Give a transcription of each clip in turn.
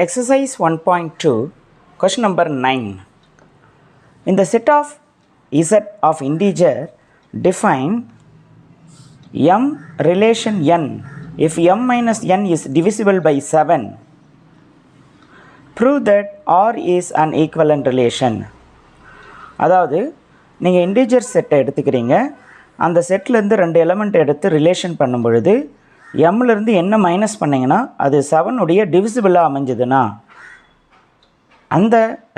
Exercise 1.2, question number 9. In the set of Z of integer, define m relation n if m minus n is divisible by 7. Prove that R is an equivalent relation. அதாவது நீங்கள் integer செட்டை எடுத்துக்கிறீங்க, அந்த செட்லேருந்து 2 element எடுத்து relation பண்ணும் பொழுது எம்லேருந்து என்ன minus பண்ணிங்கன்னா அது 7 உடைய டிவிசிபிளாக அமைஞ்சதுன்னா அந்த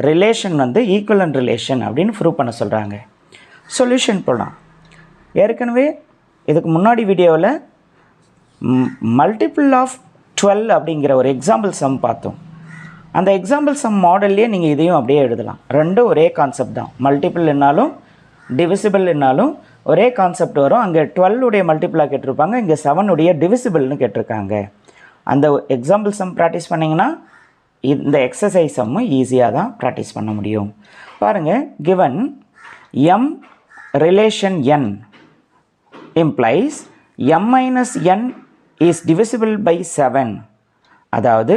ரிலேஷன் வந்து ஈக்குவலன்ட் ரிலேஷன் அப்படின்னு ப்ரூவ் பண்ண சொல்கிறாங்க. சொல்யூஷன் போகலாம். ஏற்கனவே இதுக்கு முன்னாடி வீடியோவில் மல்டிபிள் ஆஃப் 12 அப்படிங்கிற ஒரு எக்ஸாம்பிள் சம் பார்த்தோம். அந்த எக்ஸாம்பிள் சம் மாடல்லையே நீங்கள் இதையும் அப்படியே எழுதலாம். ரெண்டும் ஒரே கான்செப்ட் தான். மல்டிபிள் என்னாலும் டிவிசிபிள் என்னாலும் ஒரே கான்செப்ட் வரும். அங்கே 12 உடைய மல்டிபிளாக கேட்டிருப்பாங்க, இங்கே 7 உடைய டிவிசிபிள்னு கேட்டிருக்காங்க. அந்த எக்ஸாம்பிள் சம் ப்ராக்டிஸ் பண்ணிங்கன்னா இந்த எக்ஸசைஸ் சம்மும் ஈஸியாக தான் ப்ராக்டிஸ் பண்ண முடியும். பாருங்கள், given M relation N implies m minus n is divisible by 7. அதாவது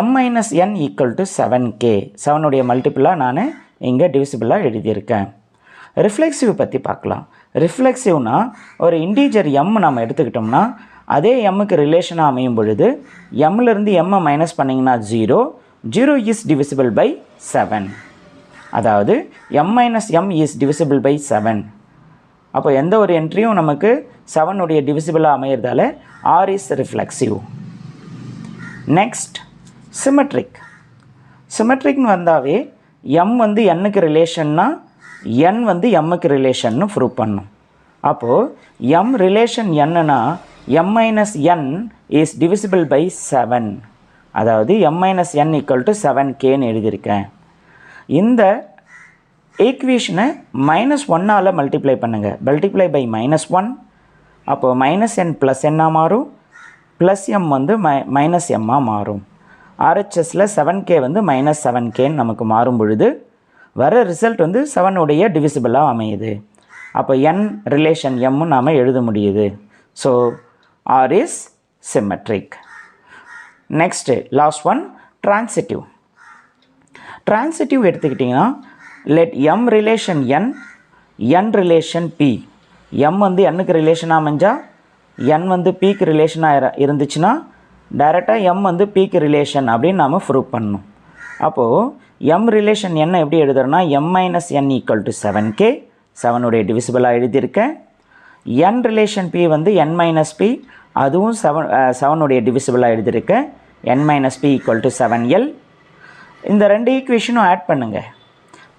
m minus n equal to 7k. 7 உடைய மல்டிபிளாக நான் இங்கே டிவிசிபிளாக எழுதியிருக்கேன். ரிஃப்ளெக்சிவ் பற்றி பார்க்கலாம். ரிஃப்ளெக்சிவ்னா ஒரு இன்டீஜர் m நம்ம எடுத்துக்கிட்டோம்னா அதே mக்கு ரிலேஷனாக அமையும் பொழுது mலேருந்து m மைனஸ் பண்ணிங்கன்னா 0 is divisible by 7. அதாவது m minus m is divisible by 7. அப்போ எந்த ஒரு என்ட்ரியும் நமக்கு 7 உடைய டிவிசிபிளாக அமையிறதால R is reflexive. Next symmetric. சிமெட்ரிக்னு வந்தாவே m வந்து nக்கு ரிலேஷன்னா n வந்து mக்கு ரிலேஷன்னு ப்ரூவ் பண்ணும். அப்போது m ரிலேஷன் என்னன்னா m minus n is divisible by 7. அதாவது m minus n equal to 7kன்னு எழுதியிருக்கேன். இந்த ஈக்குவேஷனை -1ஆல் மல்டிப்ளை பண்ணுங்கள். மல்டிப்ளை பை -1, அப்போது -n + n மாறும், +m வந்து -m மாறும். RHSல 7k வந்து -7kன்னு நமக்கு மாறும் பொழுது வர ரிசல்ட் வந்து 7 உடைய டிவிசிபிளாக அமையுது. அப்போ n ரிலேஷன் m நாம் எழுத முடியுது. So R is symmetric. Next last one transitive. Transitive எடுத்துக்கிட்டிங்கன்னா let m relation n relation p. m வந்து nக்கு ரிலேஷனாக அமைஞ்சால் n வந்து pக்கு ரிலேஷனாக இருந்துச்சுன்னா டைரெக்டாக m வந்து pக்கு ரிலேஷன் அப்படின்னு நாம் ப்ரூவ் பண்ணணும். அப்போது m ரிலேஷன் n எப்படி எழுதுறோன்னா m minus n equal to 7k. 7 உடைய டிவிசிபிளாக எழுதியிருக்கேன். n ரிலேஷன் p வந்து n minus p, அதுவும் 7 உடைய டிவிசிபிளாக எழுதியிருக்கேன். n minus p equal to 7l. இந்த ரெண்டு ஈக்குவேஷனும் ஆட் பண்ணுங்கள்.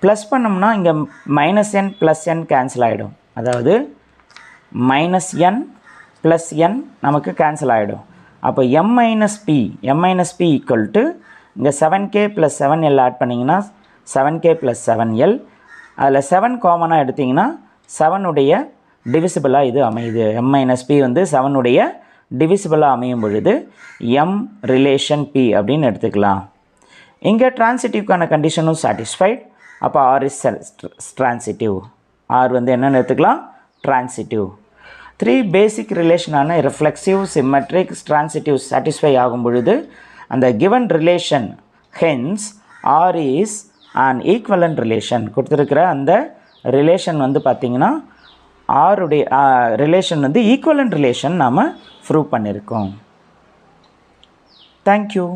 ப்ளஸ் பண்ணோம்னா இங்கே -n + n கேன்சல் ஆகிடும். அதாவது -n + n நமக்கு கேன்சல் ஆகிடும். அப்போ m minus p equal to இங்கே 7k + 7l ஆட் பண்ணிங்கன்னா 7k + 7l. அதில் 7 காமனாக எடுத்திங்கன்னா 7 உடைய டிவிசிபிளாக இது அமையுது. m minus p வந்து 7 உடைய டிவிசிபிளாக அமையும் பொழுது m ரிலேஷன் p அப்படின்னு எடுத்துக்கலாம். இங்கே ட்ரான்சிட்டிவ்க்கான கண்டிஷனும் சாட்டிஸ்ஃபைட். அப்போ R is transitive. R வந்து என்னென்னு எடுத்துக்கலாம், ட்ரான்சிட்டிவ். 3 பேசிக் ரிலேஷனான ரிஃப்ளெக்சிவ், சிமெட்ரிக், ட்ரான்சிட்டிவ் சாட்டிஸ்ஃபை ஆகும் பொழுது அந்த given relation hence R is an equivalent relation. கொடுத்துருக்கிற அந்த ரிலேஷன் வந்து பார்த்திங்கன்னா R உடைய ரிலேஷன் வந்து ஈக்குவலன்ட் ரிலேஷன் நாம் ப்ரூவ் பண்ணியிருக்கோம். தேங்க்யூ.